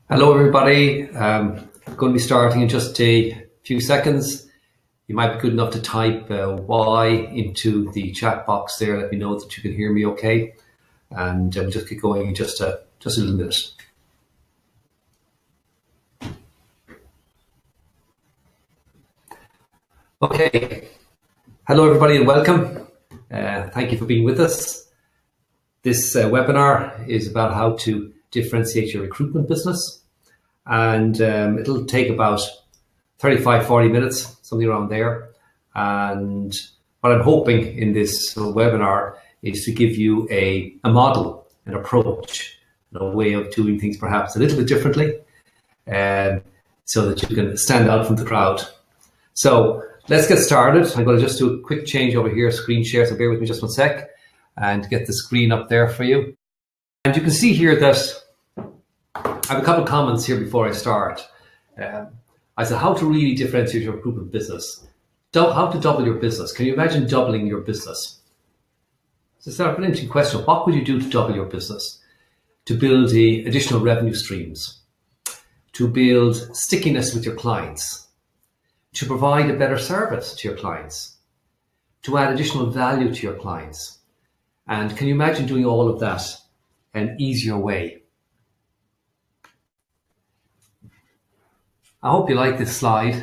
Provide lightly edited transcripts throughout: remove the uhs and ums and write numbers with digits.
Hello everybody, going to be starting in just a few seconds. You might be good enough to type Y into the chat box there, let me know that you can hear me okay, and we'll just get going in just a little minute. Okay, hello everybody and welcome. Thank you for being with us. This webinar is about how to differentiate your recruitment business, and it'll take about 35-40 minutes, something around there. And what I'm hoping in this webinar is to give you a model, an approach, a way of doing things perhaps a little bit differently, so that you can stand out from the crowd. So let's get started. I'm going to just do a quick change over here, screen share, so bear with me just one sec, and get the screen up there for you. And you can see here that I have a couple of comments here before I start. I said how to really differentiate your recruitment business. How to double your business. Can you imagine doubling your business? So it's an interesting question. What would you do to double your business? To build additional revenue streams, to build stickiness with your clients, to provide a better service to your clients, to add additional value to your clients. And can you imagine doing all of that an easier way? I hope you like this slide.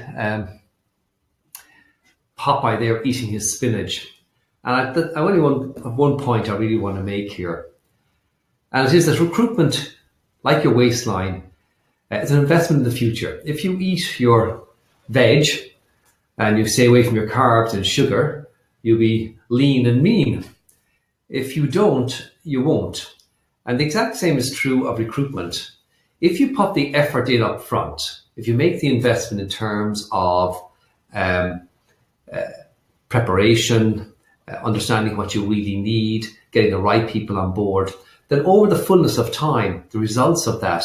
Popeye there eating his spinach. And I only have one point I really want to make here. And it is that recruitment, like your waistline, is an investment in the future. If you eat your veg and you stay away from your carbs and sugar, you'll be lean and mean. If you don't, you won't. And the exact same is true of recruitment. If you put the effort in up front, if you make the investment in terms of preparation, understanding what you really need, getting the right people on board, then over the fullness of time, the results of that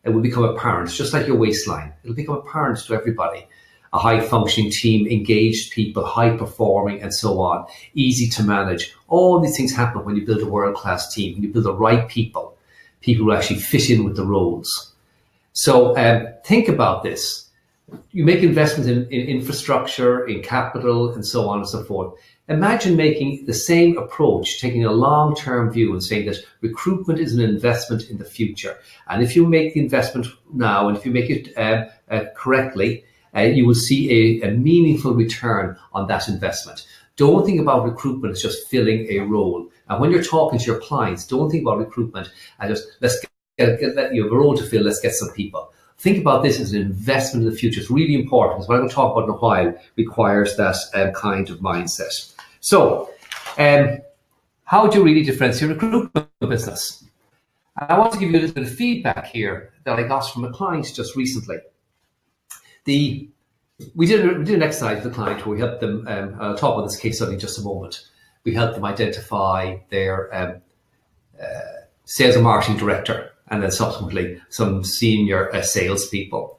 will become apparent, just like your waistline. It'll become apparent to everybody. A high-functioning team, engaged people, high-performing, and so on, easy to manage. All these things happen when you build a world-class team, when you build the right people who actually fit in with the roles. So think about this. You make investments in infrastructure, in capital, and so on and so forth. Imagine making the same approach, taking a long-term view and saying that recruitment is an investment in the future. And if you make the investment now, and if you make it correctly, you will see a meaningful return on that investment. Don't think about recruitment as just filling a role. And when you're talking to your clients, don't think about recruitment as just you have a role to fill, let's get some people. Think about this as an investment in the future. It's really important, because what I'm going to talk about in a while requires that kind of mindset. So, how do you really differentiate your recruitment business? I want to give you a little bit of feedback here that I got from a client just recently. We did an exercise with the client where we helped them, I'll talk about this case study in just a moment. We helped them identify their sales and marketing director, and then subsequently some senior salespeople.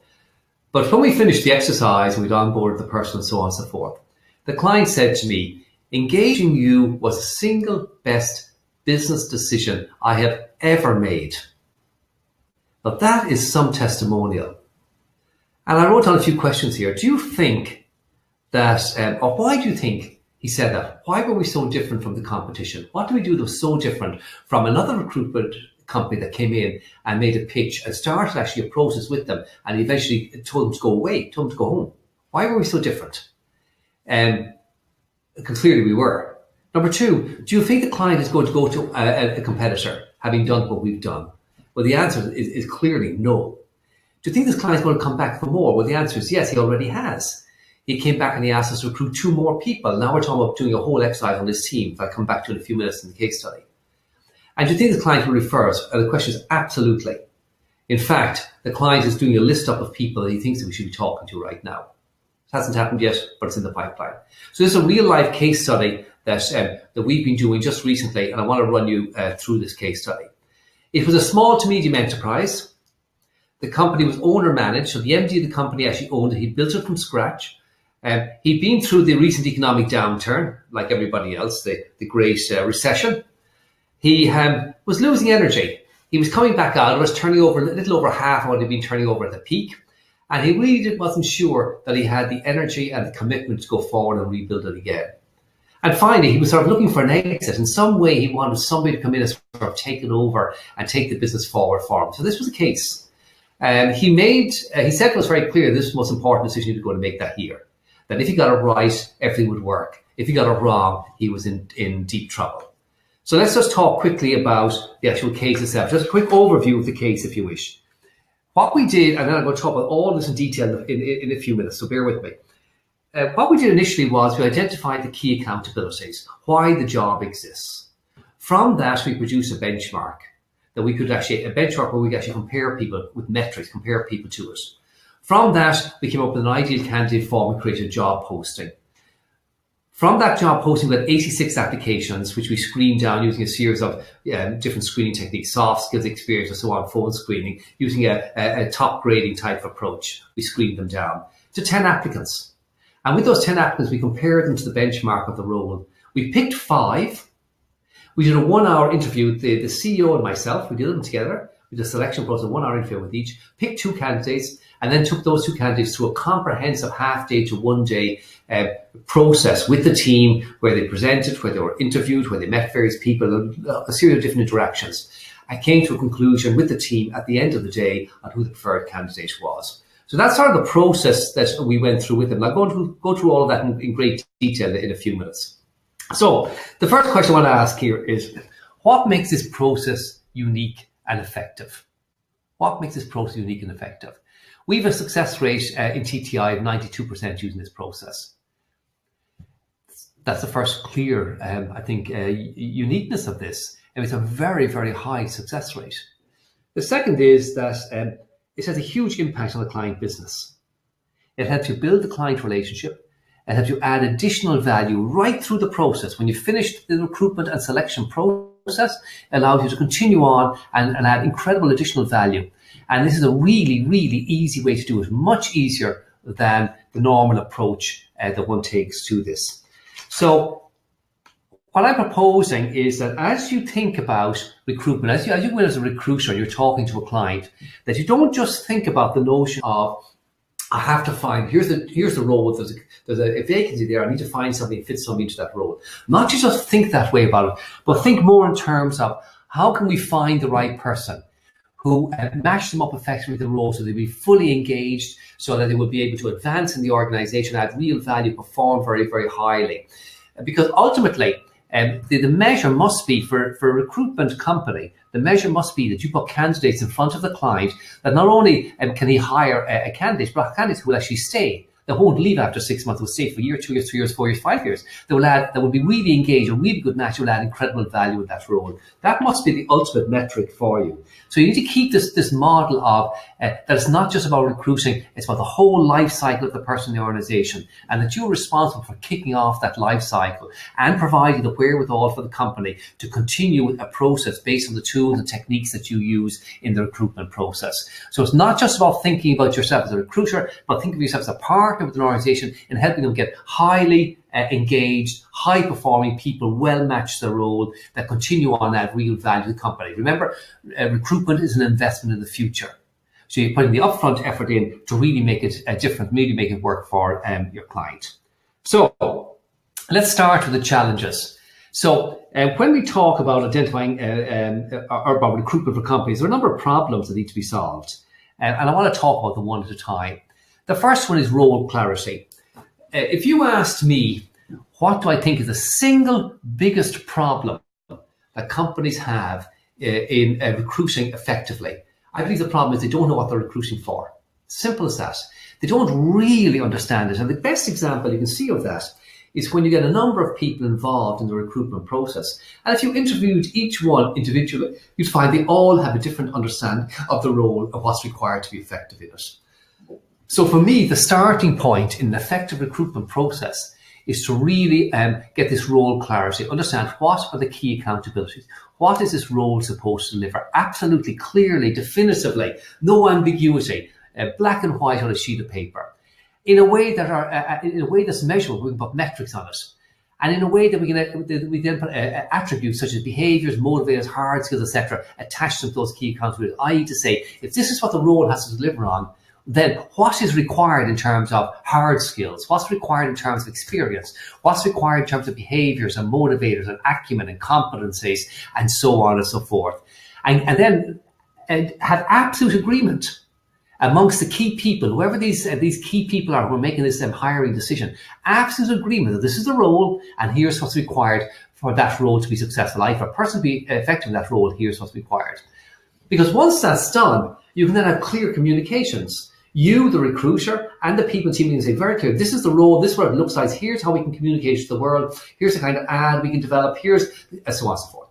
But when we finished the exercise and we'd onboarded the person and so on and so forth, the client said to me, engaging you was the single best business decision I have ever made. Now that is some testimonial. And I wrote down a few questions here. Do you think that, or why do you think he said that? Why were we so different from the competition? What do we do that was so different from another recruitment company that came in and made a pitch and started actually a process with them, and eventually told them to go away, told them to go home? Why were we so different? Because clearly we were. Number two, do you think the client is going to go to a competitor having done what we've done? Well, the answer is clearly no. Do you think this client is going to come back for more? Well, the answer is yes, he already has. He came back and he asked us to recruit 2 more people. Now we're talking about doing a whole exercise on this team, if I come back to in a few minutes in the case study. And do you think the client will refer us? And the question is absolutely. In fact, the client is doing a list up of people that he thinks that we should be talking to right now. It hasn't happened yet, but it's in the pipeline. So this is a real life case study that we've been doing just recently, and I want to run you through this case study. It was a small to medium enterprise. The company was owner managed, so the MD of the company actually owned it. He built it from scratch. He'd been through the recent economic downturn, like everybody else, the Great Recession. He was losing energy. He was coming back out, it was turning over a little over half of what he'd been turning over at the peak. And he really wasn't sure that he had the energy and the commitment to go forward and rebuild it again. And finally, he was sort of looking for an exit. In some way, he wanted somebody to come in and sort of take it over and take the business forward for him. So this was the case. He said it was very clear this was the most important decision he was going to make that year. That if he got it right, everything would work. If he got it wrong, he was in deep trouble. So let's just talk quickly about the actual case itself. Just a quick overview of the case, if you wish. What we did, and then I'm going to talk about all this in detail in a few minutes, so bear with me. What we did initially was we identified the key accountabilities, why the job exists. From that, we produced a benchmark that we could actually, a benchmark where we could actually compare people with metrics, compare people to it. From that, we came up with an ideal candidate form and created a job posting. From that job posting, we had 86 applications, which we screened down using a series of different screening techniques, soft skills, experience, and so on, phone screening, using a top grading type of approach. We screened them down to 10 applicants. And with those 10 applicants, we compared them to the benchmark of the role. We picked 5. We did a 1-hour interview with the CEO and myself. We did them together. We did a selection process, a 1-hour interview with each, picked 2 candidates, and then took those 2 candidates through a comprehensive half-day to 1-day process with the team where they presented, where they were interviewed, where they met various people, a series of different interactions. I came to a conclusion with the team at the end of the day on who the preferred candidate was. So that's sort of the process that we went through with them. I'm going to go through all of that in great detail in a few minutes. So the first question I want to ask here is, what makes this process unique and effective? What makes this process unique and effective? We have a success rate in TTI of 92% using this process. That's the first clear, I think, uniqueness of this. And it's a very, very high success rate. The second is that it has a huge impact on the client business. It helps you build the client relationship. It helps you add additional value right through the process. When you finish the recruitment and selection process, it allows you to continue on and add incredible additional value. And this is a really, really easy way to do it, much easier than the normal approach that one takes to this. So what I'm proposing is that as you think about recruitment, as you go as a recruiter, you're talking to a client, that you don't just think about the notion of, I have to find, here's the role, there's a vacancy there, I need to find somebody that fits somebody into that role. Not to just think that way about it, but think more in terms of how can we find the right person who match them up effectively with the role so they'll be fully engaged, so that they will be able to advance in the organization, add real value, perform very, very highly. Because ultimately, the measure must be for a recruitment company, the measure must be that you put candidates in front of the client that not only can he hire a candidate, but candidates who will actually stay. They won't leave after 6 months, will stay for a year, 2 years, 3 years, 4 years, 5 years. They will be really engaged, a really good match, will add incredible value in that role. That must be the ultimate metric for you. So you need to keep this model of that it's not just about recruiting, it's about the whole life cycle of the person in the organization, and that you're responsible for kicking off that life cycle and providing the wherewithal for the company to continue with a process based on the tools and techniques that you use in the recruitment process. So it's not just about thinking about yourself as a recruiter, but think of yourself as a partner with an organization in helping them get highly engaged, high-performing people, well-matched their role, that continue on that real value to the company. Remember, recruitment is an investment in the future. So you're putting the upfront effort in to really make it different, really make it work for your client. So let's start with the challenges. So when we talk about identifying or about recruitment for companies, there are a number of problems that need to be solved. And I want to talk about them one at a time. The first one is role clarity. If you asked me, what do I think is the single biggest problem that companies have in recruiting effectively? I believe the problem is they don't know what they're recruiting for. Simple as that. They don't really understand it. And the best example you can see of that is when you get a number of people involved in the recruitment process. And if you interviewed each one individually, you'd find they all have a different understanding of the role and what's required to be effective in it. So for me, the starting point in an effective recruitment process is to really get this role clarity, understand what are the key accountabilities. What is this role supposed to deliver? Absolutely, clearly, definitively, no ambiguity, black and white on a sheet of paper, in a way that's measurable. We can put metrics on it, And in a way that we then put attributes such as behaviours, motivators, hard skills, etc., attached to those key accountabilities, i.e. to say, if this is what the role has to deliver on, then what is required in terms of hard skills? What's required in terms of experience? What's required in terms of behaviours and motivators and acumen and competencies and so on and so forth? And then have absolute agreement amongst the key people, whoever these key people are who are making this hiring decision, absolute agreement that this is the role and here's what's required for that role to be successful. If a person to be effective in that role, here's what's required. Because once that's done, you can then have clear communications. You, the recruiter, and the people team can say very clear, this is the role, this is what it looks like, here's how we can communicate to the world, here's the kind of ad we can develop, here's, and so on and so forth.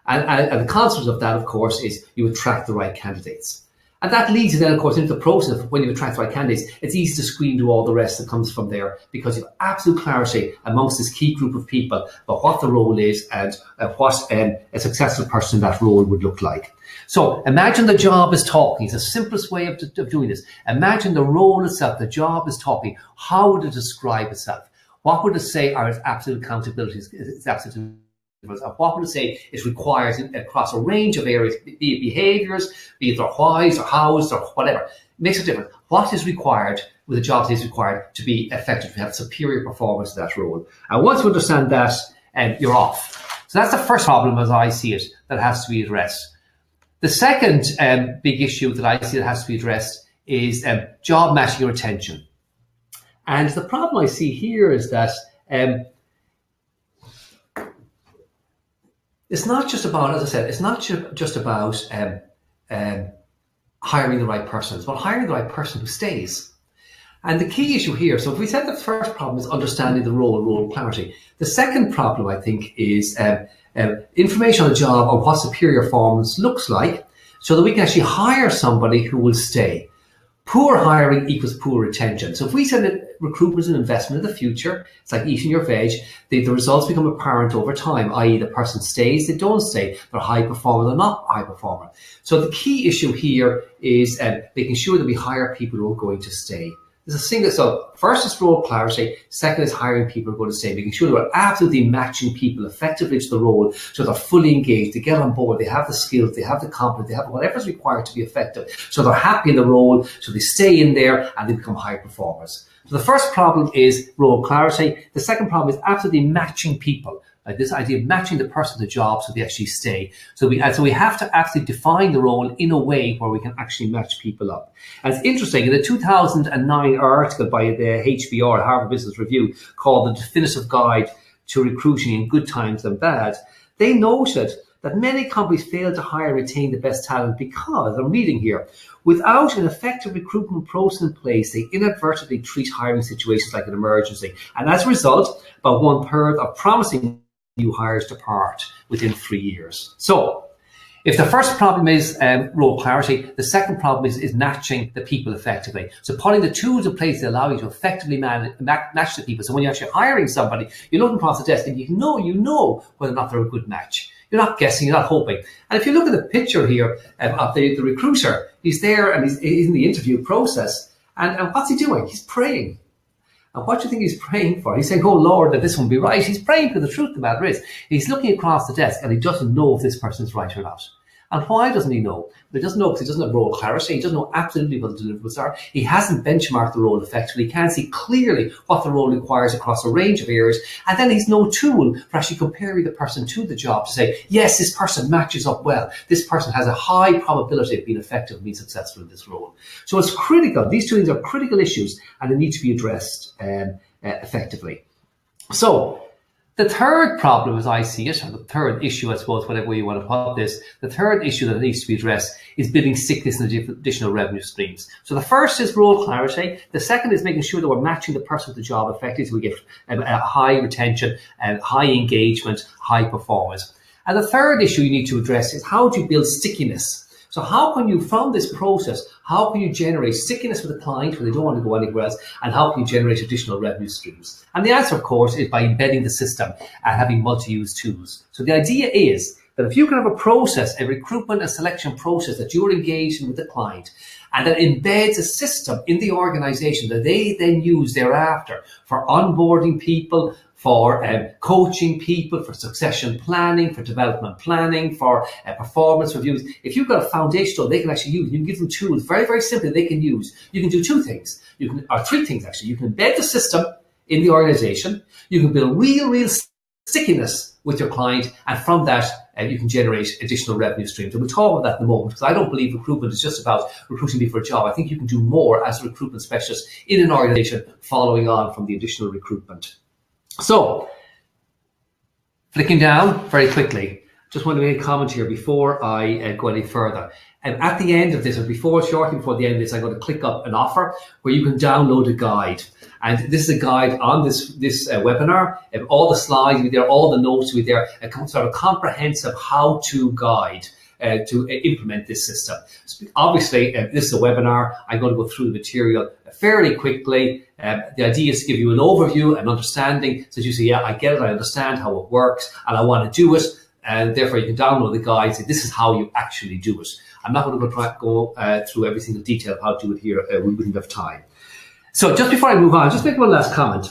And the consequence of that, of course, is you attract the right candidates. And that leads you then, of course, into the process of when you attract the right candidates. It's easy to screen to all the rest that comes from there because you have absolute clarity amongst this key group of people about what the role is and what a successful person in that role would look like. So imagine the job is talking. It's the simplest way of doing this. Imagine the role itself, the job is talking. How would it describe itself? What would it say are its absolute accountabilities, its absolute what would it say it requires across a range of areas, be it behaviours, be it their whys or hows or whatever. It makes a difference. What is required with the job that is required to be effective, to have superior performance in that role? And once you understand that, you're off. So that's the first problem as I see it that has to be addressed. The second big issue that I see that has to be addressed is job matching or retention. And the problem I see here is that it's not just about, as I said, it's not just about hiring the right person. It's about hiring the right person who stays. And the key issue here, so if we said the first problem is understanding the role clarity. The second problem, I think, is information on the job or what superior performance looks like so that we can actually hire somebody who will stay. Poor hiring equals poor retention. So if we said that recruitment is an investment in the future, it's like eating your veg, the results become apparent over time, i.e. the person stays, they don't stay, they're high performer, they're not high performer. So the key issue here is making sure that we hire people who are going to stay. There's a single, so first is role clarity, second is hiring people who are going to stay, making sure that we're absolutely matching people effectively to the role so they're fully engaged, they get on board, they have the skills, they have the competence, they have whatever's required to be effective. So they're happy in the role, so they stay in there and they become high performers. So the first problem is role clarity. The second problem is absolutely matching people. This idea of matching the person to the job so they actually stay. So we have to actually define the role in a way where we can actually match people up. And it's interesting, in the 2009 article by the HBR, Harvard Business Review, called The Definitive Guide to Recruiting in Good Times and Bad, they noted that many companies fail to hire and retain the best talent because, I'm reading here, without an effective recruitment process in place, they inadvertently treat hiring situations like an emergency. And as a result, about 1/3 of promising new hires depart within 3 years. So if the first problem is role clarity, the second problem is matching the people effectively. So putting the tools in place that allow you to effectively match the people. So when you're actually hiring somebody, you're looking across the desk and you know whether or not they're a good match. You're not guessing, you're not hoping. And if you look at the picture here of the recruiter, he's there and he's in the interview process. And what's he doing? He's praying. And what do you think he's praying for? He's saying, oh Lord, that this won't be right. He's praying for the truth of the matter is, he's looking across the desk and he doesn't know if this person's right or not. And why doesn't he know? He doesn't know because he doesn't have role clarity. He doesn't know absolutely what the deliverables are. He hasn't benchmarked the role effectively. He can't see clearly what the role requires across a range of areas. And then he's no tool for actually comparing the person to the job to say, yes, this person matches up well. This person has a high probability of being effective and being successful in this role. So it's critical. These two things are critical issues and they need to be addressed effectively. So the third problem, as I see it, or the third issue, I suppose, whatever way you want to put this, the third issue that needs to be addressed is building stickiness and additional revenue streams. So the first is role clarity. The second is making sure that we're matching the person with the job effectively so we get a high retention, high engagement, high performance. And the third issue you need to address is how do you build stickiness? So how can you, from this process, how can you generate stickiness with the client when they don't want to go anywhere else, and how can you generate additional revenue streams? And the answer, of course, is by embedding the system and having multi-use tools. So the idea is that if you can have a process, a recruitment and selection process that you're engaged in with the client, and that embeds a system in the organization that they then use thereafter for onboarding people, for coaching people, for succession planning, for development planning, for performance reviews. If you've got a foundation tool they can actually use, you can give them tools very, very simply they can use. You can do two things, or three things actually. You can embed the system in the organization, you can build real stickiness with your client, and from that you can generate additional revenue streams. And we'll talk about that in a moment, because I don't believe recruitment is just about recruiting me for a job. I think you can do more as a recruitment specialist in an organization following on from the additional recruitment. So, flicking down very quickly, just want to make a comment here before I go any further. And at the end of this, or shortly before the end of this, I'm going to click up an offer where you can download a guide. And this is a guide on this webinar. And all the slides will be there, all the notes will be there, a sort of comprehensive how-to guide to implement this system. So obviously, this is a webinar. I'm going to go through the material fairly quickly. The idea is to give you an overview, an understanding, so that you say, yeah, I get it, I understand how it works, and I want to do it. And therefore, you can download the guide, say, this is how you actually do it. I'm not going to go through every single detail of how to do it here. We wouldn't have time. So just before I move on, just make one last comment.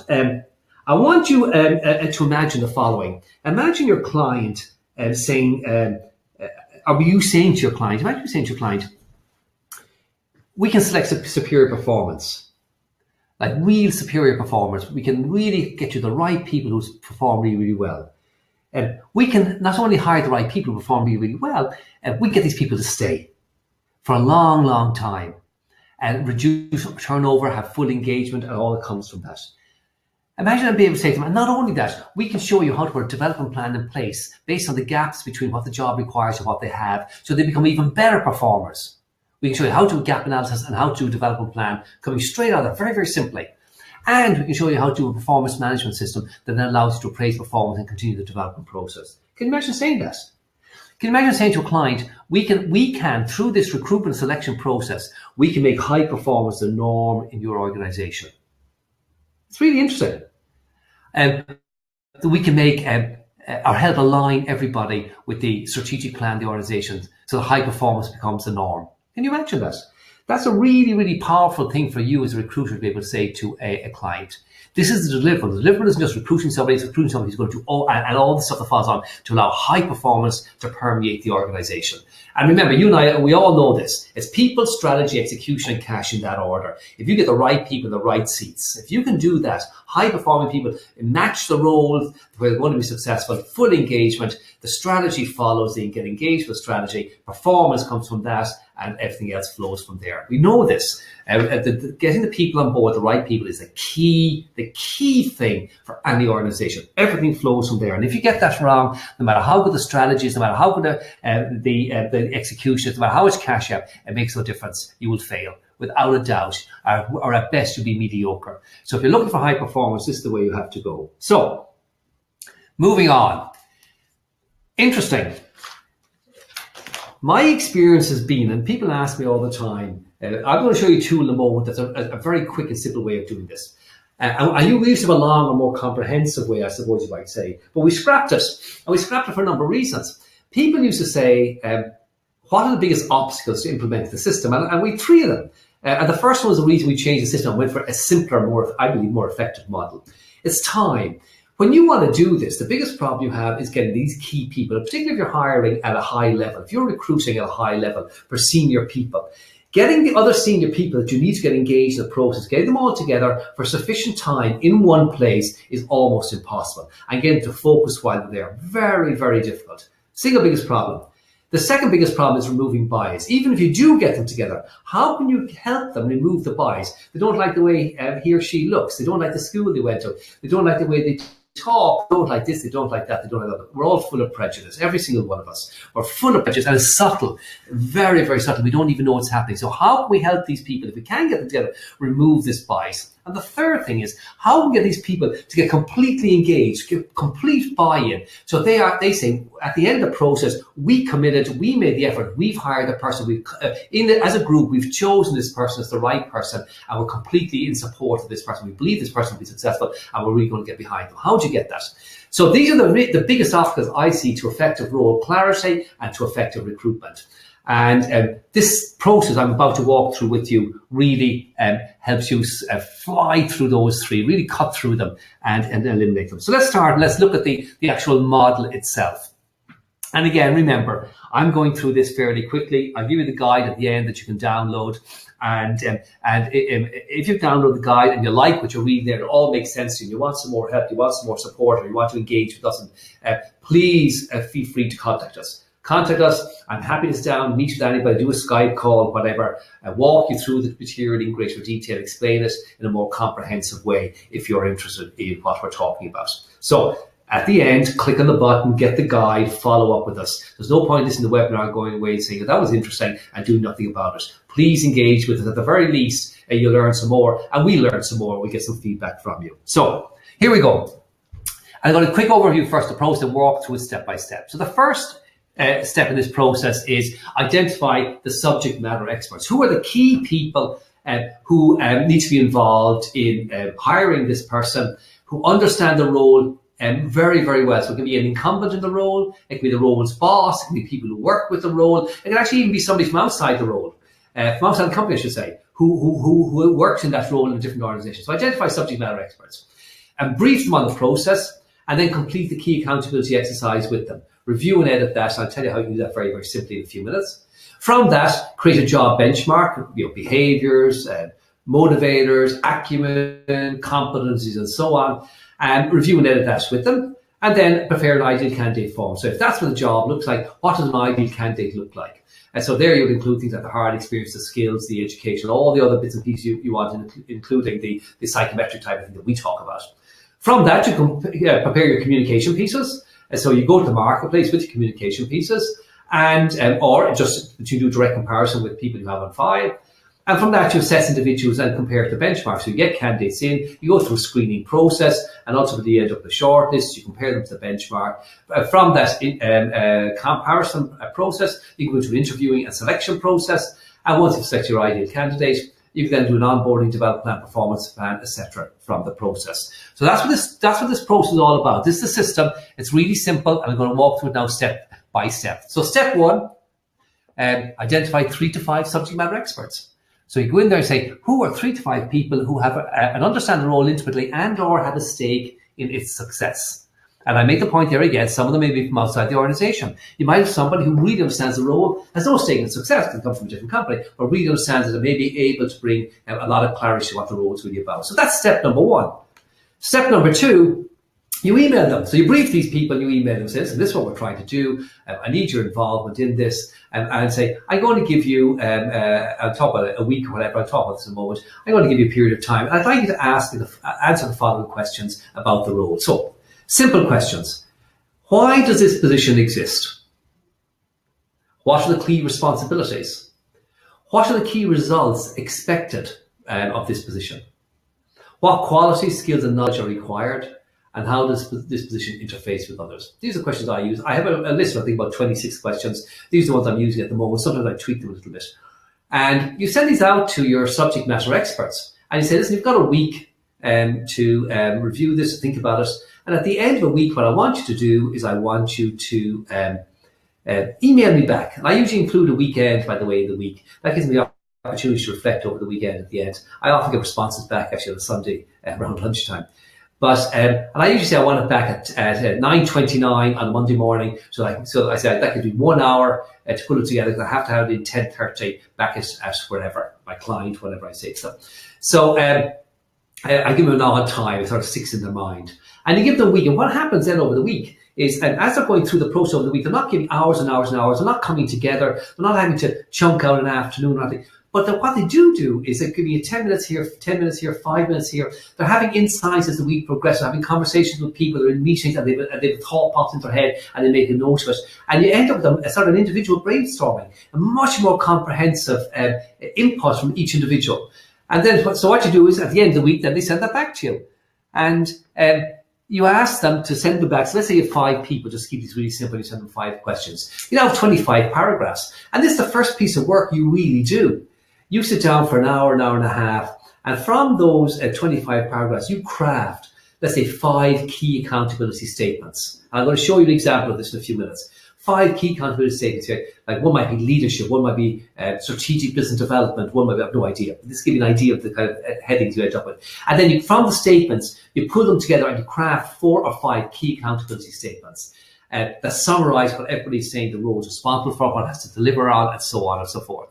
I want you to imagine the following. Imagine your client saying, or you saying to your client, imagine you saying to your client, we can select superior performance, like real superior performance. We can really get you the right people who perform really, really well. We can not only hire the right people who perform really, really well, we get these people to stay for a long, long time and reduce turnover, have full engagement, and all that comes from that. Imagine I'd be able to say to them, and not only that, we can show you how to put a development plan in place based on the gaps between what the job requires and what they have, so they become even better performers. We can show you how to do gap analysis and how to do a development plan coming straight out of it, very, very simply. And we can show you how to do a performance management system that then allows you to appraise performance and continue the development process. Can you imagine saying that? Can you imagine saying to a client, we can, through this recruitment selection process, we can make high performance the norm in your organization. It's really interesting. We can make or help align everybody with the strategic plan of the organization so that high performance becomes the norm. Can you imagine that? That's a really, really powerful thing for you as a recruiter to be able to say to a client. This is the deliverable. The deliverable isn't just recruiting somebody, it's recruiting somebody who's going to do all the stuff that falls on to allow high performance to permeate the organization. And remember, you and I, we all know this. It's people, strategy, execution, and cash in that order. If you get the right people in the right seats, if you can do that, high performing people match the roles where they're going to be successful, full engagement, the strategy follows, they get engaged with strategy, performance comes from that, and everything else flows from there. We know this. Getting the people on board, the right people, is the key thing for any organization. Everything flows from there. And if you get that wrong, no matter how good the strategy is, no matter how good the execution is, no matter how much cash you have, it makes no difference. You will fail, without a doubt, or at best you'll be mediocre. So if you're looking for high performance, this is the way you have to go. So, moving on. Interesting. My experience has been, and people ask me all the time, I'm going to show you a tool in a moment that's a very quick and simple way of doing this. And you used to have a long or more comprehensive way, I suppose you might say, but we scrapped it. And we scrapped it for a number of reasons. People used to say, what are the biggest obstacles to implement the system? And we had three of them. And the first one was the reason we changed the system and went for a simpler, more effective model. It's time. When you want to do this, the biggest problem you have is getting these key people, particularly if you're hiring at a high level, if you're recruiting at a high level for senior people, getting the other senior people that you need to get engaged in the process, getting them all together for sufficient time in one place is almost impossible. And getting to focus while they're there, very, very difficult. Single biggest problem. The second biggest problem is removing bias. Even if you do get them together, how can you help them remove the bias? They don't like the way he or she looks. They don't like the school they went to. They don't like the way they talk. They don't like this. They don't like that. They don't like that. We're all full of prejudice. Every single one of us. We're full of prejudice, and it's subtle. Very, very subtle. We don't even know what's happening. So how can we help these people, if we can get them together, remove this bias? And the third thing is how we get these people to get completely engaged, get complete buy-in. So they say at the end of the process, we committed, we made the effort, we've hired the person, as a group, we've chosen this person as the right person, and we're completely in support of this person. We believe this person will be successful, and we're really going to get behind them. How do you get that? So these are the biggest obstacles I see to effective role clarity and to effective recruitment. And this process I'm about to walk through with you really helps you fly through those three, really cut through them and eliminate them. So let's start and let's look at the actual model itself. And again, remember, I'm going through this fairly quickly. I'll give you the guide at the end that you can download. And if you download the guide and you like what you read there, it all makes sense to you, you want some more help, you want some more support, or you want to engage with us, please feel free to contact us. Contact us. I'm happy to sit down, meet with anybody, do a Skype call, whatever, walk you through the material in greater detail, explain it in a more comprehensive way if you're interested in what we're talking about. So at the end, click on the button, get the guide, follow up with us. There's no point listening to the webinar going away and saying that was interesting and doing nothing about it. Please engage with us. At the very least, you'll learn some more, and we learn some more. We get some feedback from you. So here we go. I'm going to quick overview first the process and walk through it step by step. So the first step in this process is identify the subject matter experts. Who are the key people who need to be involved in hiring this person, who understand the role very, very well. So it can be an incumbent in the role, it can be the role's boss, it can be people who work with the role, it can actually even be somebody from outside the role, from outside the company, I should say, who works in that role in a different organization. So identify subject matter experts and brief them on the process, and then complete the key accountability exercise with them. Review and edit that. I'll tell you how you can do that very, very simply in a few minutes. From that, create a job benchmark, behaviors, motivators, acumen, competencies, and so on, and review and edit that with them, and then prepare an ideal candidate form. So if that's what the job looks like, what does an ideal candidate look like? And so there you'll include things like the hard experience, the skills, the education, all the other bits and pieces you want, including the psychometric type of thing that we talk about. From that, you can prepare your communication pieces. And so you go to the marketplace with your communication pieces, and or just to do direct comparison with people you have on file. And from that, you assess individuals and compare to benchmarks. So you get candidates in, you go through a screening process, and ultimately you end up with a shortlist. You compare them to the benchmark. From that comparison process, you go into an interviewing and selection process. And once you've selected your ideal candidate, you can then do an onboarding, development plan, performance plan, etc. from the process. So that's what this process is all about. This is the system. It's really simple, and I'm going to walk through it now step by step. So step one, identify 3 to 5 subject matter experts. So you go in there and say, who are 3 to 5 people who have an understand the role intimately and or have a stake in its success? And I make the point there again, some of them may be from outside the organization. You might have somebody who really understands the role, has no stake in success, can come from a different company, but really understands it and may be able to bring a lot of clarity to what the role is really about. So that's step number one. Step number two, you email them. So you brief these people and you email them, say, listen, this is what we're trying to do. I need your involvement in this. And say, I'm going to give you, on top of a week or whatever, I'll talk about this in a moment, I'm going to give you a period of time. And I'd like you to answer the following questions about the role. So, simple questions. Why does this position exist? What are the key responsibilities? What are the key results expected of this position? What qualities, skills, and knowledge are required? And how does this position interface with others? These are questions I use. I have a list of, I think, about 26 questions. These are the ones I'm using at the moment. Sometimes I tweak them a little bit. And you send these out to your subject matter experts. And you say, listen, you've got a week to review this, think about it. And at the end of a week, what I want you to do is I want you to email me back. And I usually include a weekend, by the way, in the week. That gives me the opportunity to reflect over the weekend at the end. I often get responses back actually on a Sunday around lunchtime. But and I usually say I want it back at 9:29 on Monday morning. So I say that could be 1 hour to put it together, because I have to have it in 10:30 back at wherever, my client, whatever I say. So I give them an odd time, it sort of sticks in their mind. And you give them a week. And what happens then over the week is, as they're going through the process over the week, they're not giving hours and hours and hours. They're not coming together. They're not having to chunk out an afternoon or anything. But what they do is it could be 10 minutes here, 10 minutes here, 5 minutes here. They're having insights as the week progresses, having conversations with people, they're in meetings, and they've thought pops into their head, and they make a note of it. And you end up with a sort of an individual brainstorming, a much more comprehensive input from each individual. And then, so what you do is at the end of the week, then they send that back to you. And you ask them to send them back. So let's say you have 5 people, just keep these really simple, you send them 5 questions. You now have 25 paragraphs. And this is the first piece of work you really do. You sit down for an hour and a half, and from those 25 paragraphs, you craft, let's say, 5 key accountability statements. I'm going to show you an example of this in a few minutes. 5 key accountability statements here. Like one might be leadership, one might be strategic business development, one might be, I have no idea. This gives you an idea of the kind of headings you end up with. And then from the statements, you put them together and you craft 4 or 5 key accountability statements that summarize what everybody's saying the role is responsible for, what it has to deliver on, and so on and so forth.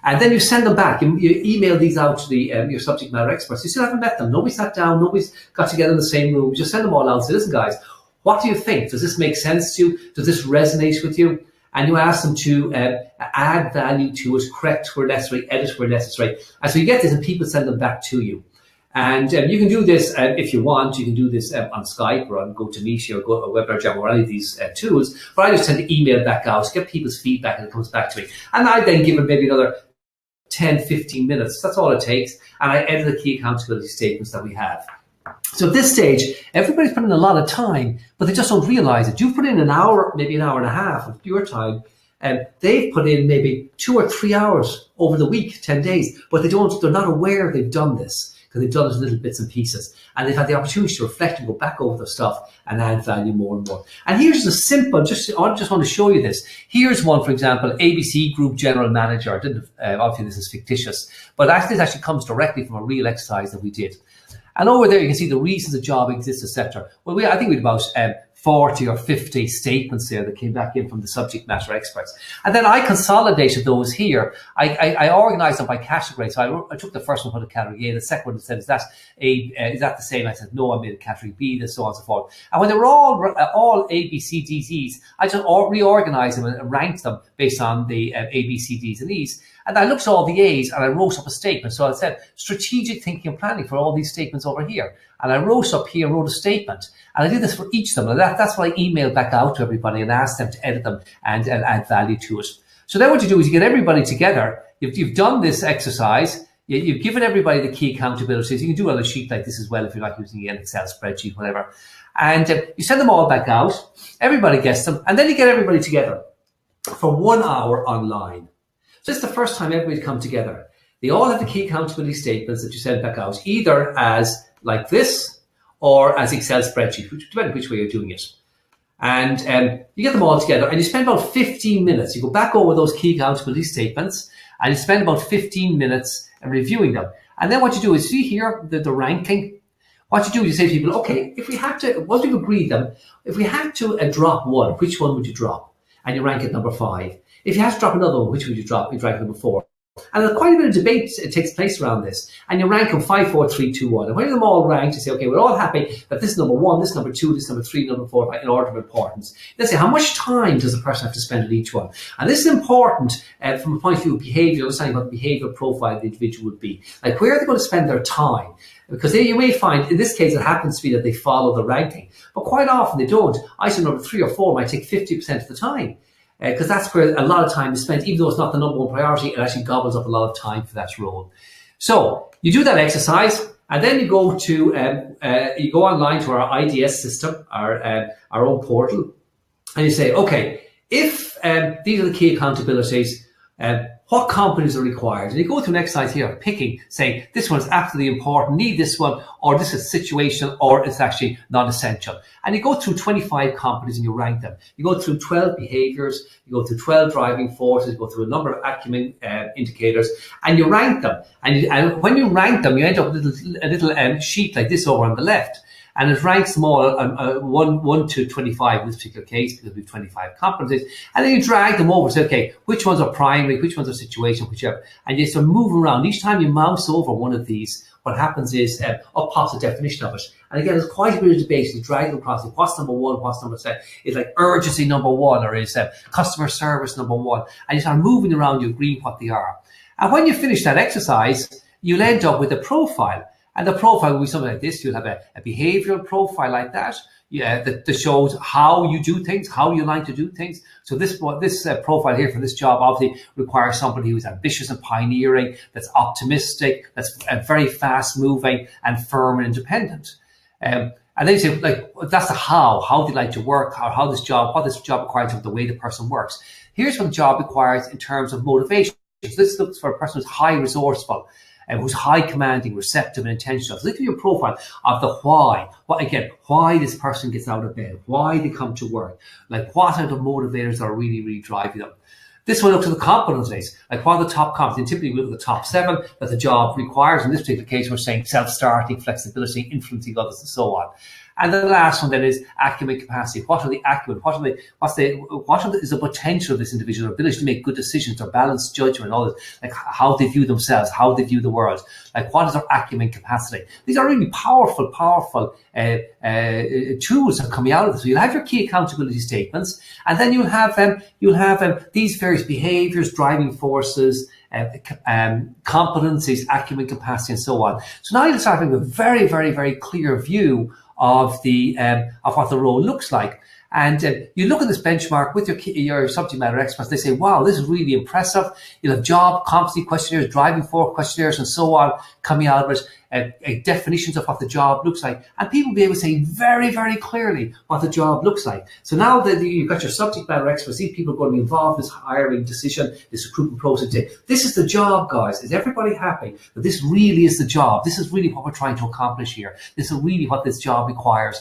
And then you send them back. You email these out to your subject matter experts. You still haven't met them. Nobody sat down. Nobody's got together in the same room. You just send them all out and say, listen, guys, what do you think? Does this make sense to you? Does this resonate with you? And you ask them to add value to it, correct where necessary, edit where necessary. And so you get this and people send them back to you. And you can do this if you want. You can do this on Skype or on GoToMeeting or Webinar Jam or any of these tools. But I just tend to email back out, get people's feedback, and it comes back to me. And I then give it maybe another 10, 15 minutes. That's all it takes. And I edit the key accountability statements that we have. So at this stage, everybody's putting in a lot of time, but they just don't realize it. You've put in an hour, maybe an hour and a half of your time, and they've put in maybe 2 or 3 hours over the week, 10 days, but they're not aware they've done this because they've done it in little bits and pieces. And they've had the opportunity to reflect and go back over the stuff and add value more and more. And here's a simple, I just want to show you this. Here's one, for example, ABC Group General Manager. Obviously this is fictitious, but this actually comes directly from a real exercise that we did. And over there, you can see the reasons a job exists, etc. Well, I think we had about 40 or 50 statements there that came back in from the subject matter experts. And then I consolidated those here. I organized them by category. So I took the first one, put a category A, the second one said, is that the same? I said, no, I made a category B, and so on and so forth. And when they were all A, B, C, D's, E's, I just reorganized them and ranked them based on the A, B, C, D's, and E's. And I looked at all the A's and I wrote up a statement. So I said, strategic thinking and planning for all these statements over here. And I wrote up here, wrote a statement. And I did this for each of them. And that's what I emailed back out to everybody and asked them to edit them and add value to it. So then what you do is you get everybody together. You've done this exercise. You've given everybody the key accountabilities. You can do it on a sheet like this as well if you're not using an Excel spreadsheet, whatever. And you send them all back out. Everybody gets them. And then you get everybody together for 1 hour online. So this is the first time everybody's come together. They all have the key accountability statements that you send back out, either as like this or as Excel spreadsheet, depending which way you're doing it. And you get them all together and you spend about 15 minutes. You go back over those key accountability statements and you spend about 15 minutes reviewing them. And then what you do is, see here, the ranking. What you do is you say to people, okay, if we had to, once we've agreed them, if we had to drop one, which one would you drop? And you rank it number 5. If you had to drop another one, which would you drop? You'd rank it number 4. And there's quite a bit of debate takes place around this. And you rank them 5, 4, 3, 2, 1. And when you're them all ranked, you say, okay, we're all happy that this is number 1, this is number 2, this is number 3, number 4, in order of importance. Let's say, how much time does a person have to spend on each one? And this is important from a point of view of behavior, understanding what the behavioral profile of the individual would be. Like, where are they going to spend their time? Because you may find, in this case, it happens to be that they follow the ranking. But quite often they don't. Item number 3 or 4 might take 50% of the time. Because that's where a lot of time is spent, even though it's not the number 1 priority, it actually gobbles up a lot of time for that role. So you do that exercise, and then you go online to our IDS system, our own portal, and you say, okay, if these are the key accountabilities, what companies are required? And you go through an exercise here, picking, saying this one is absolutely important, need this one, or this is a situation, or it's actually non-essential. And you go through 25 companies and you rank them. You go through 12 behaviors, you go through 12 driving forces, you go through a number of acumen indicators, and you rank them. And when you rank them, you end up with a little sheet like this over on the left. And it ranks them all 1 to 25 in this particular case, because we have 25 competencies. And then you drag them over, say, okay, which ones are primary, which ones are situation, whichever. And you sort of move around. Each time you mouse over one of these, what happens is up pops a definition of it. And again, there's quite a bit of debate. You drag them across. What's number 1? What's number 2? Is like urgency number 1, or is customer service number 1? And you start moving around, you agree what they are. And when you finish that exercise, you'll end up with a profile. And the profile will be something like this. You'll have a behavioral profile like that. Yeah, that shows how you do things, how you like to do things. So this profile here for this job obviously requires somebody who's ambitious and pioneering, that's optimistic, that's very fast moving and firm and independent. And then you say, like, that's the how they like to work, or what this job requires of the way the person works. Here's what the job requires in terms of motivation. So this looks for a person who's high resourceful, and who's high commanding, receptive, and intentional. So look at your profile of the why. Why this person gets out of bed, why they come to work, like what are the motivators that are really, really driving them. This one looks at the competencies, like what are the top competencies. Typically we look at the top 7 that the job requires. In this particular case, we're saying self-starting, flexibility, influencing others, and so on. And the last one then is acumen, capacity. What are the acumen? What is the potential of this individual, ability to make good decisions, or balanced judgment, all this, like how they view themselves, how they view the world. Like what is their acumen, capacity? These are really powerful tools that are coming out of this. So you'll have your key accountability statements, and then you'll have these various behaviors, driving forces, competencies, acumen, capacity, and so on. So now you'll start having a very, very, very clear view of what the role looks like. And you look at this benchmark with your subject matter experts. They say, wow, this is really impressive. You'll have job competency questionnaires, driving force questionnaires, and so on coming out of it, definitions of what the job looks like. And people will be able to say very, very clearly what the job looks like. So now that you've got your subject matter experts, these people are going to be involved in this hiring decision, this recruitment process. This is the job, guys. Is everybody happy that this really is the job? This is really what we're trying to accomplish here. This is really what this job requires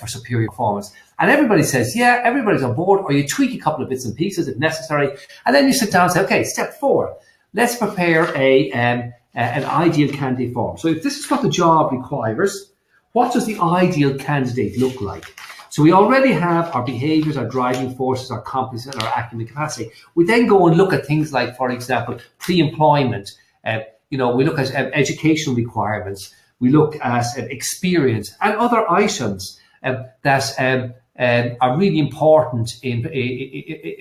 for superior performance. And everybody says, yeah, everybody's on board, or you tweak a couple of bits and pieces if necessary. And then you sit down and say, okay, step 4, let's prepare an ideal candidate form. So if this is what the job requires, what does the ideal candidate look like? So we already have our behaviors, our driving forces, our competencies, and our acumen, capacity. We then go and look at things like, for example, pre-employment. We look at educational requirements. We look at experience and other items that are really important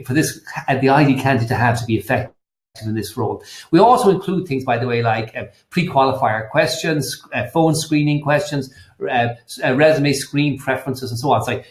for this the ideal candidate to have to be effective in this role. We also include things, by the way, like pre-qualifier questions, phone screening questions, resume screen preferences, and so on. It's like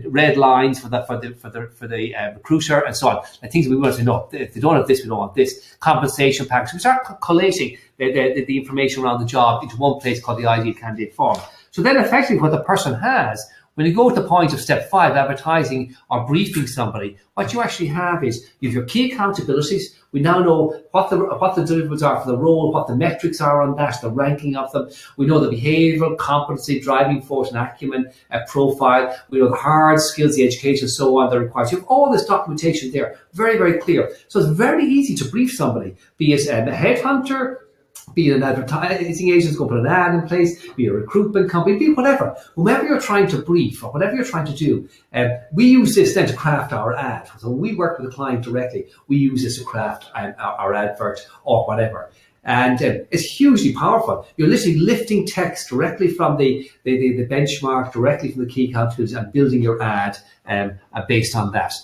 red lines for the recruiter, and so on. And things we want to know. If they don't have this, we don't want this. Compensation package. We start collating the information around the job into one place called the ideal candidate form. So then, effectively, what the person has. When you go to the point of step 5, advertising or briefing somebody, what you actually have is you have your key accountabilities. We now know what the deliverables are for the role, what the metrics are on that, the ranking of them. We know the behavioural, competency, driving force, and acumen profile. We know the hard skills, the education, and so on that requires. You have all this documentation there, very, very clear. So it's very easy to brief somebody, be it a headhunter, be it an advertising agent, go put an ad in place, be a recruitment company, be whatever. Whomever you're trying to brief or whatever you're trying to do, we use this then to craft our ad. So when we work with a client directly, we use this to craft our advert or whatever. And it's hugely powerful. You're literally lifting text directly from the benchmark, directly from the key accountabilities, and building your ad based on that.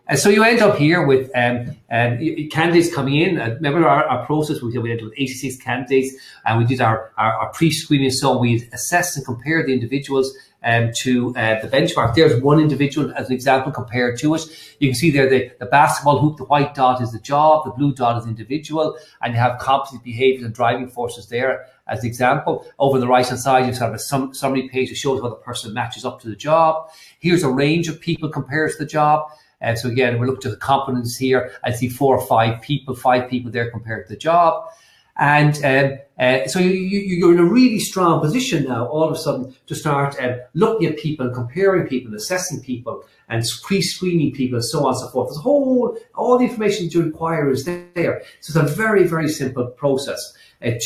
And so you end up here with candidates coming in. Remember our process, we ended with 86 candidates, and we did our pre-screening. So we assessed and compared the individuals to the benchmark. There's one individual as an example compared to it. You can see there the basketball hoop, the white dot is the job, the blue dot is the individual, and you have competent behaviors and driving forces there as the example. Over the right hand side, you have a summary page that shows how the person matches up to the job. Here's a range of people compared to the job. So again, we looked at the competence here. I see 4 or 5 people there compared to the job. And so you're in a really strong position now, all of a sudden, to start looking at people and comparing people, and assessing people, and pre-screening people, and so on and so forth. All the information that you require is there. So it's a very, very simple process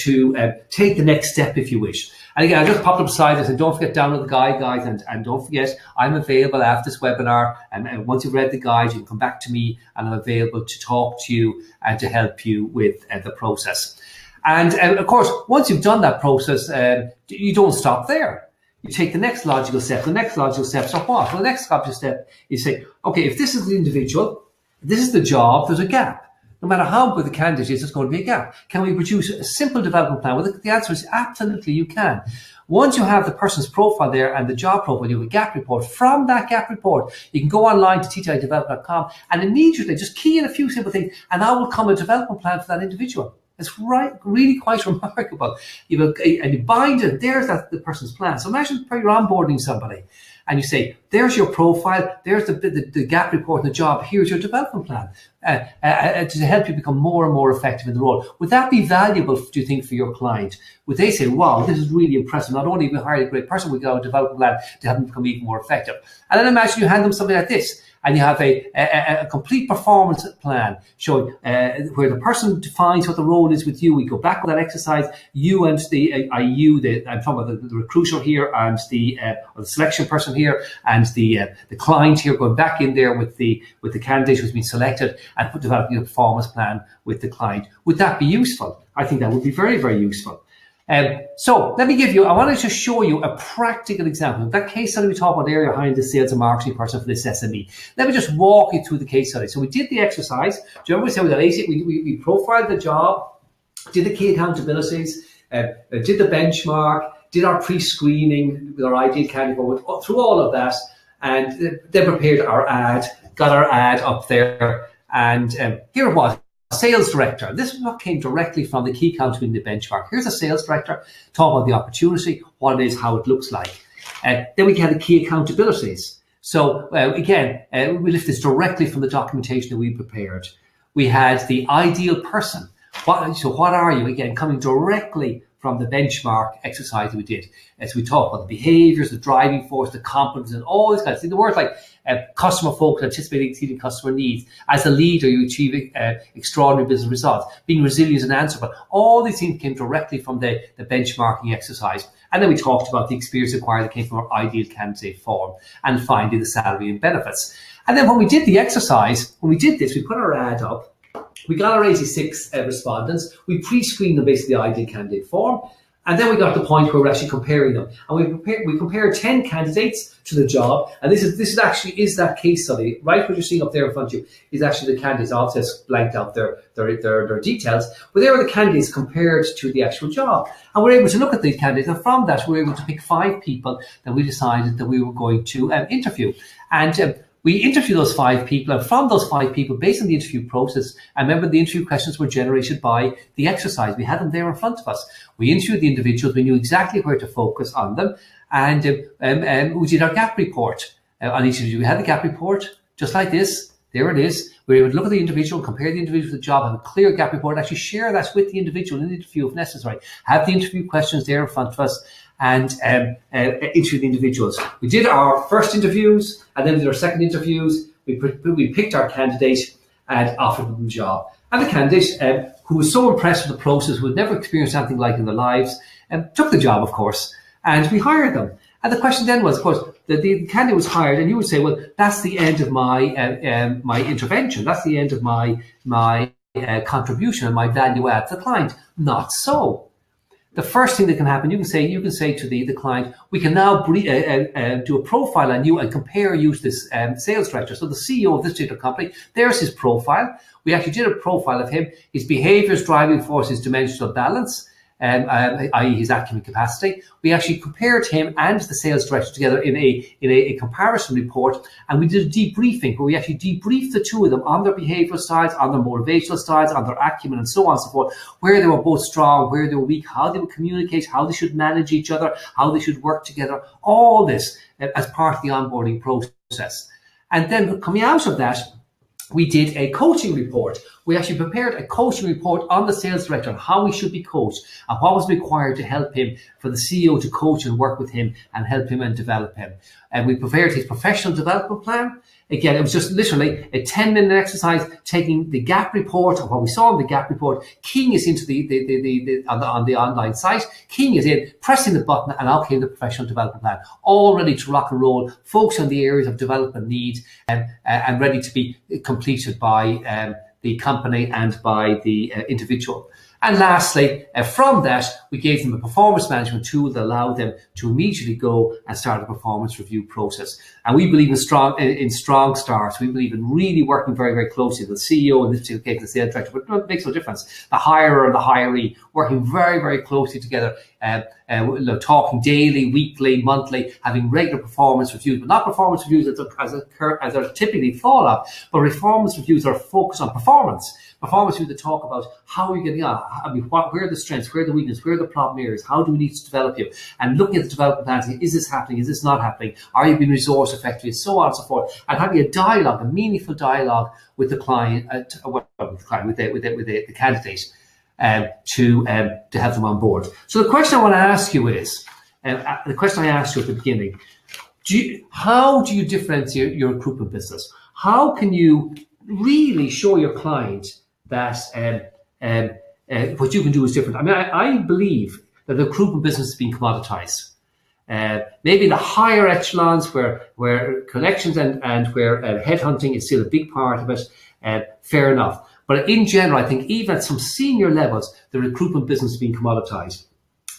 to take the next step, if you wish. And again, I just popped up beside this, and don't forget download the guide, guys, and don't forget I'm available after this webinar, and once you've read the guide, you can come back to me, and I'm available to talk to you and to help you with the process. And of course, once you've done that process, you don't stop there. You take the next logical step. The next logical steps are what? Well, the next logical step is say, okay, if this is the individual, this is the job, there's a gap. No matter how good the candidate is, there's going to be a gap. Can we produce a simple development plan? Well, the answer is absolutely you can. Once you have the person's profile there and the job profile, you have a gap report. From that gap report, you can go online to teachidevelop.com and immediately just key in a few simple things, and out will come a development plan for that individual. It's really quite remarkable. And you bind it, there's the person's plan. So imagine you're onboarding somebody and you say, there's your profile, there's the gap report in the job, here's your development plan to help you become more and more effective in the role. Would that be valuable, do you think, for your client? Would they say, wow, this is really impressive. Not only have we hired a great person, we got a development plan to help them become even more effective. And then imagine you hand them something like this. And you have a complete performance plan showing where the person defines what the role is with you. We go back with that exercise. You and I'm talking about the recruiter here and the selection person here and the client here, going back in there with the candidate who's been selected and developing a performance plan with the client. Would that be useful? I think that would be very, very useful. So let me I wanted to show you a practical example. That case study we talked about earlier, hiring the sales and marketing person for this SME. Let me just walk you through the case study. So we did the exercise. Do you remember we said we profiled the job, did the key accountabilities, did the benchmark, did our pre-screening with our ideal candidate, through all of that, and then prepared our ad, got our ad up there, and here it was. Sales director. This is what came directly from the key account in the benchmark. Here's a sales director talking about the opportunity, what it is, how it looks like. Then we had the key accountabilities. So again, we lift this directly from the documentation that we prepared. We had the ideal person. So what are you? Again, coming directly from the benchmark exercise that we did. As we talk about the behaviors, the driving force, the competence, and all these kinds of things. The words like customer focus, anticipating exceeding customer needs. As a leader, you achieve extraordinary business results. Being resilient and answerable. All these things came directly from the benchmarking exercise. And then we talked about the experience acquired that came from our ideal candidate form. And finally, the salary and benefits. And then when we did the exercise, when we did this, we put our ad up. We got our 86 respondents. We pre-screened them based on the ideal candidate form. And then we got to the point where we're actually comparing them. And we compared 10 candidates to the job. And this is actually that case study. Right what you're seeing up there in front of you is actually the candidates. All just blanked out their details. But there were the candidates compared to the actual job. And we're able to look at these candidates. And from that, we were able to pick 5 people that we decided that we were going to interview. And we interviewed those 5 people, and from those 5 people, based on the interview process, I remember the interview questions were generated by the exercise. We had them there in front of us. We interviewed the individuals. We knew exactly where to focus on them, and we did our gap report on each individual. We had the gap report just like this. There it is. We were able to look at the individual, compare the individual with the job, have a clear gap report, actually share that with the individual in the interview if necessary. Have the interview questions there in front of us, and interview the individuals. We did our first interviews, and then we did our second interviews. We picked our candidate and offered them the job. And the candidate, who was so impressed with the process, who had never experienced anything like it in their lives, took the job, of course, and we hired them. And the question then was, of course, the candidate was hired, and you would say, well, that's the end of my my intervention. That's the end of my contribution and my value add to the client. Not so. The first thing that can happen, you can say to the client, we can now do a profile on you and compare you to this sales director. So the CEO of this particular company, there's his profile. We actually did a profile of him, his behaviors, driving force, his dimensional balance, i.e. his acumen capacity. We actually compared him and the sales director together in a comparison report, and we did a debriefing where we actually debriefed the two of them on their behavioral styles, on their motivational styles, on their acumen, and so on and so forth, where they were both strong, where they were weak, how they would communicate, how they should manage each other, how they should work together, all this as part of the onboarding process. And then coming out of that, we did a coaching report. We actually prepared a coaching report on the sales director, on how he should be coached and what was required to help him, for the CEO to coach and work with him and help him and develop him. And we prepared his professional development plan. Again, it was just literally a 10-minute exercise, taking the gap report, or what we saw in the gap report, keying it into on the online site, keying it in, pressing the button, and out came the professional development plan, all ready to rock and roll, focus on the areas of development need, and ready to be completed by the company and by the individual. And lastly, from that, we gave them a performance management tool that allowed them to immediately go and start a performance review process. And we believe in strong starts. We believe in really working very, very closely with the CEO, in this particular case, the sales director, but it makes no difference. The hirer and the hiree, working very, very closely together, talking daily, weekly, monthly, having regular performance reviews, but not performance reviews as are typically thought of, but performance reviews are focused on performance. Performance reviews that talk about how are you getting on, where are the strengths, where are the weaknesses, where are the problem areas, how do we need to develop you, and looking at the development plans, is this happening, is this not happening, are you being resourced effectively, and so on and so forth, and having a dialogue, a meaningful dialogue with the client, with the candidate, to have them on board. So the question I want to ask you is, the question I asked you at the beginning, how do you differentiate your recruitment business? How can you really show your client that what you can do is different? I mean, I believe that the recruitment business is being commoditized. Maybe the higher echelons where collections and where headhunting is still a big part of it, fair enough. But in general, I think even at some senior levels, the recruitment business is being commoditized.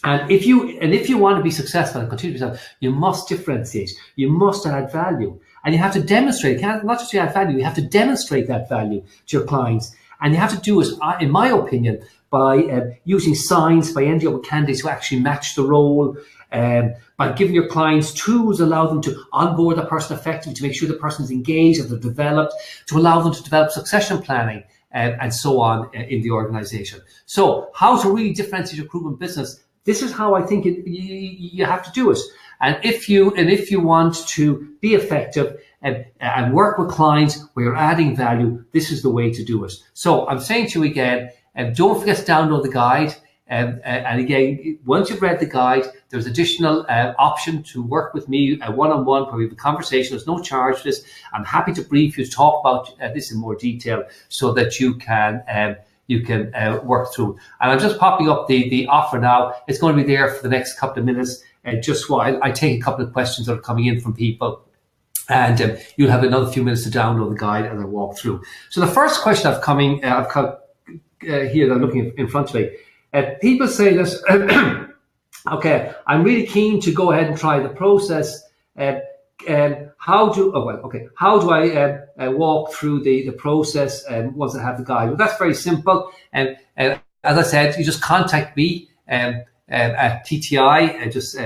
And if you want to be successful and continue to be successful, you must differentiate. You must add value. And you have to demonstrate, not just add value, you have to demonstrate that value to your clients. And you have to do it, in my opinion, by using science, by ending up with candidates who actually match the role, by giving your clients tools, allow them to onboard the person effectively, to make sure the person is engaged and they're developed, to allow them to develop succession planning, and so on in the organization. So how to really differentiate your recruitment business? This is how I think you have to do it. And if you want to be effective and work with clients where you're adding value, this is the way to do it. So I'm saying to you again, don't forget to download the guide. And again, once you've read the guide, there's additional option to work with me one-on-one where we have a conversation. There's no charge for this. I'm happy to brief you, to talk about this in more detail so that you can work through. And I'm just popping up the offer now. It's going to be there for the next couple of minutes, just while I take a couple of questions that are coming in from people. And you'll have another few minutes to download the guide as I walk through. So the first question I've got here that I'm looking in front of me. People say this, okay, I'm really keen to go ahead and try the process. How do I walk through the process once I have the guide? Well, that's very simple. As I said, you just contact me at TTI, just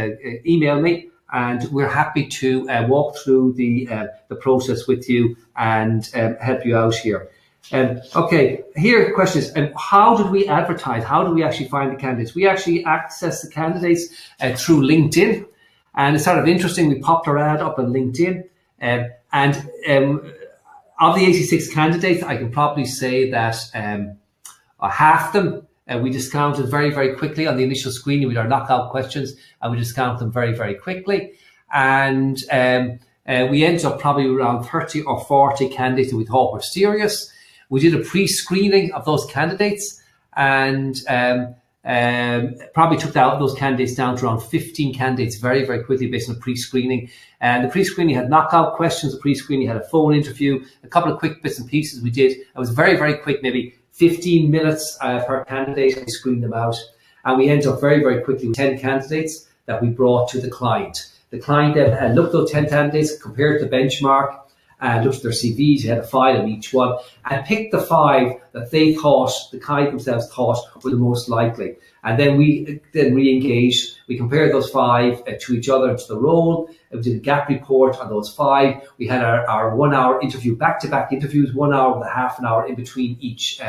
email me, and we're happy to walk through the process with you and help you out here. Okay, here the question is, how did we advertise? How do we actually find the candidates? We actually access the candidates through LinkedIn, and it's sort of interesting. We popped our ad up on LinkedIn, and of the 86 candidates, I can probably say that half them we discounted very, very quickly on the initial screening with our knockout questions, and we discount them very, very quickly. And we ended up probably around 30 or 40 candidates that we thought were serious. We did a pre-screening of those candidates, and probably took those candidates down to around 15 candidates very, very quickly based on pre-screening. And the pre-screening had knockout questions. The pre-screening had a phone interview, a couple of quick bits and pieces we did. It was very, very quick, maybe 15 minutes per candidate. We screened them out, and we ended up very, very quickly with 10 candidates that we brought to the client. The client then looked at those 10 candidates, compared the benchmark, and looked at their CVs. He had a file of each one, and picked the 5 that they thought, the client themselves thought, were the most likely. And then we re-engaged. We compared those 5 to each other, to the role. We did a gap report on those 5. We had our 1 hour interview, back-to-back interviews, 1 hour with a half an hour in between each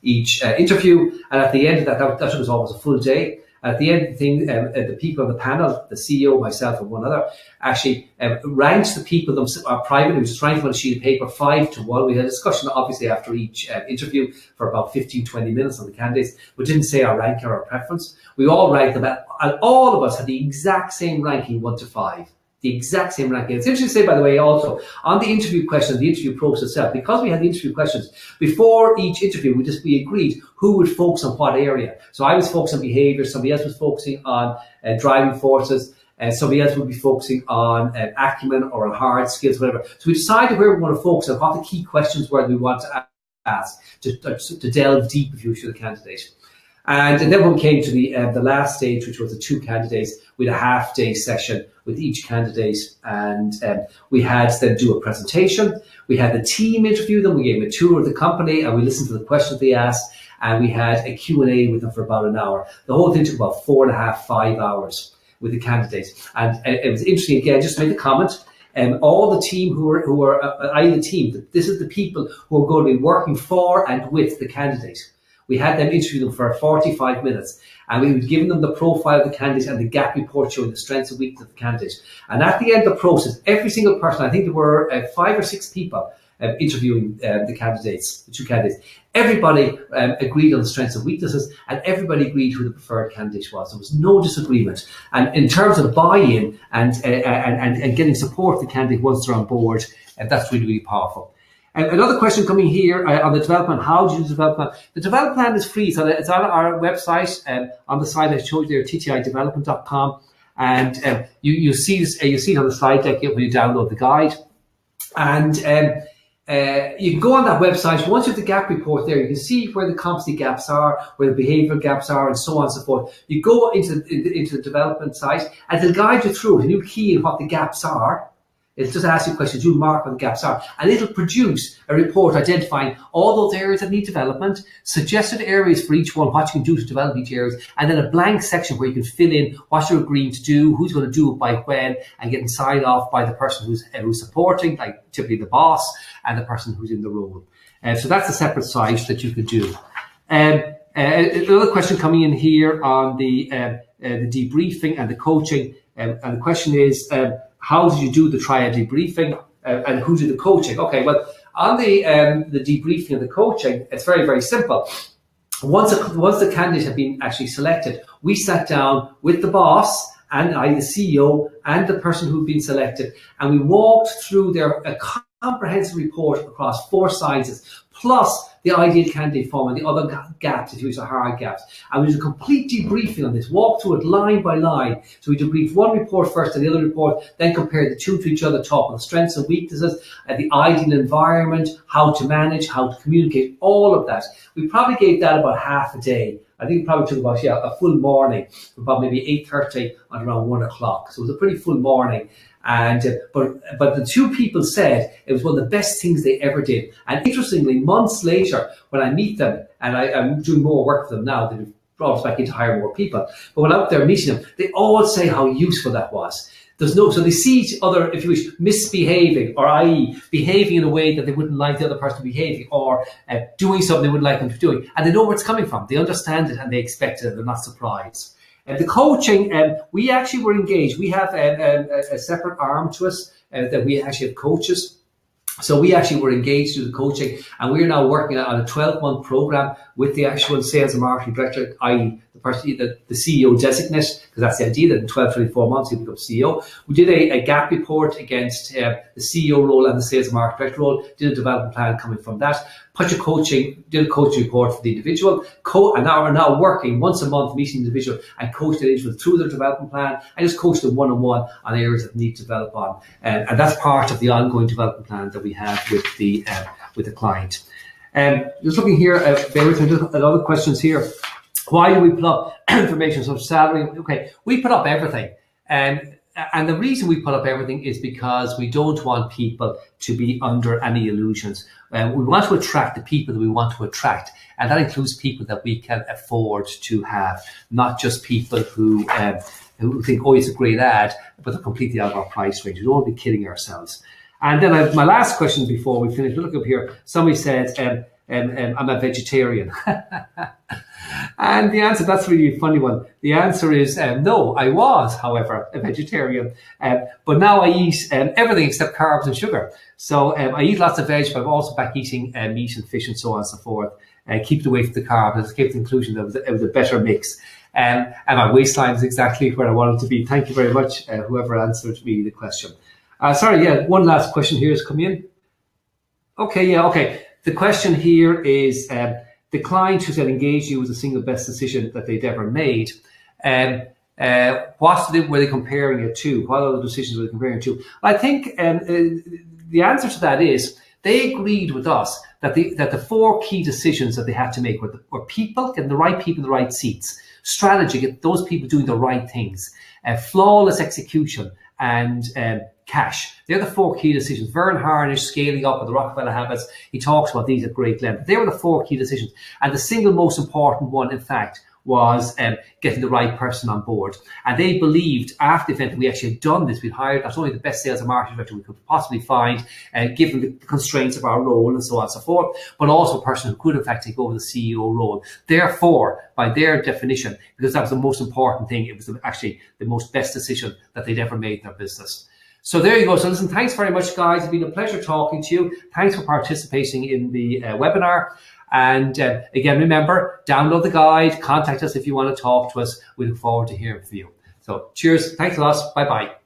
interview. And at the end of that was almost a full day. At the end of the thing, the people on the panel, the CEO, myself, and one other, actually ranked the people themselves privately. We just ranked them on a sheet of paper 5 to 1. We had a discussion, obviously, after each interview for about 15, 20 minutes on the candidates. We didn't say our ranking or our preference. We all ranked them, and all of us had the exact same ranking, 1 to 5. The exact same ranking. It's interesting to say, by the way, also, on the interview question, the interview process itself, because we had the interview questions, before each interview, we agreed who would focus on what area. So I was focused on behavior, somebody else was focusing on driving forces, and somebody else would be focusing on acumen or on hard skills, whatever. So we decided where we want to focus on, what the key questions were that we want to ask, to delve deep, if you wish, to the candidate. And then when we came to the last stage, which was the 2 candidates, we had a half-day session with each candidate, and we had them do a presentation. We had the team interview them. We gave them a tour of the company, and we listened to the questions they asked, and we had a Q&A with them for about an hour. The whole thing took about 4.5, 5 hours with the candidates, and it was interesting. Again, just to make a comment. All the team who are the team, this is the people who are going to be working for and with the candidate. We had them interview them for 45 minutes, and we would give them the profile of the candidate and the gap report showing the strengths and weaknesses of the candidate. And at the end of the process, every single person, I think there were 5 or 6 people interviewing the candidates, the 2 candidates. Everybody agreed on the strengths and weaknesses, and everybody agreed who the preferred candidate was. There was no disagreement. And in terms of buy-in and getting support for the candidate once they're on board, that's really, really powerful. Another question coming here on the development. How do you do the development? The development plan is free, so it's on our website. On the side I showed you there, ttidevelopment.com, and you see this. You see it on the slide deck when you download the guide, and you can go on that website. Once you have the gap report there, you can see where the competency gaps are, where the behavioural gaps are, and so on and so forth. You go into the development site, and it'll guide you through it, and you key in what the gaps are. It'll just ask you questions, you mark what the gaps are, and it'll produce a report identifying all those areas that need development, suggested areas for each one, what you can do to develop each area, and then a blank section where you can fill in what you're agreeing to do, who's going to do it by when, and getting signed off by the person who's supporting, like typically the boss, and the person who's in the role. So that's a separate site that you could do. Another question coming in here on the debriefing and the coaching, and the question is, how did you do the triad debriefing, and who did the coaching? Okay, well, on the debriefing and the coaching, it's very, very simple. Once the candidate had been actually selected, we sat down with the boss and the CEO and the person who'd been selected, and we walked through a comprehensive report across 4 sciences, plus the ideal candidate form and the other gaps, if you wish, the hard gaps. And we did a complete debriefing on this, walk through it line by line. So we debriefed one report first and the other report, then compared the 2 to each other, talk on the strengths and weaknesses, the ideal environment, how to manage, how to communicate, all of that. We probably gave that about half a day. I think it probably took about a full morning, from about maybe 8:30 on around 1 o'clock. So it was a pretty full morning. And but the 2 people said it was one of the best things they ever did. And interestingly, months later, when I meet them, and I'm doing more work for them now, they've brought us back in to hire more people. But when I'm out there meeting them, they all say how useful that was. So they see each other, if you wish, misbehaving, or i.e. behaving in a way that they wouldn't like the other person behaving, or doing something they wouldn't like them to be doing. And they know where it's coming from. They understand it and they expect it, and they're not surprised. The coaching, we actually were engaged. We have a separate arm to us that we actually have coaches. So we actually were engaged through the coaching, and we're now working on a 12-month program with the actual sales and marketing director, i.e. the person, the CEO designate, because that's the idea that in 12, 24 months he'll become CEO. We did a gap report against the CEO role and the sales and marketing director role, did a development plan coming from that. Did a coaching report for the individual, and now we're now working once a month, meeting the individual and coach the individual through their development plan. I just coach them one-on-one on areas that need to develop on, and that's part of the ongoing development plan that we have with the client. Just looking here, bear with me, just other questions here. Why do we put up information such as salary? Okay, we put up everything, and the reason we put up everything is because we don't want people to be under any illusions. We want to attract the people that we want to attract, and that includes people that we can afford to have, not just people who think, oh, it's a great ad, but they're completely out of our price range. We don't want to be kidding ourselves. And then my last question before we finish, look up here, somebody said, I'm a vegetarian. And the answer, that's really a funny one. The answer is no, I was, however, a vegetarian. But now I eat everything except carbs and sugar. So I eat lots of veg, but I'm also back eating meat and fish and so on and so forth. Keep it away from the carbs. I came to the conclusion that it was a better mix. And my waistline is exactly where I wanted to be. Thank you very much, whoever answered me the question. One last question here has come in. Okay. The question here is, the client who said engage you was the single best decision that they'd ever made. What were they comparing it to? What other decisions were they comparing it to? I think the answer to that is they agreed with us that the 4 key decisions that they had to make were people, getting the right people in the right seats, strategy, get those people doing the right things, flawless execution, and cash. They're the 4 key decisions. Vern Harnish, Scaling Up, and the Rockefeller Habits, he talks about these at great length. They were the 4 key decisions. And the single most important one, in fact, was getting the right person on board. And they believed after the event that we actually had done this. We'd hired not only the best sales and marketing director we could possibly find, given the constraints of our role and so on and so forth, but also a person who could in fact take over the CEO role. Therefore, by their definition, because that was the most important thing, it was actually the most best decision that they'd ever made in their business. So there you go. So listen, thanks very much, guys. It's been a pleasure talking to you. Thanks for participating in the webinar. And again, remember, download the guide, contact us if you want to talk to us. We look forward to hearing from you. So cheers. Thanks a lot. Bye-bye.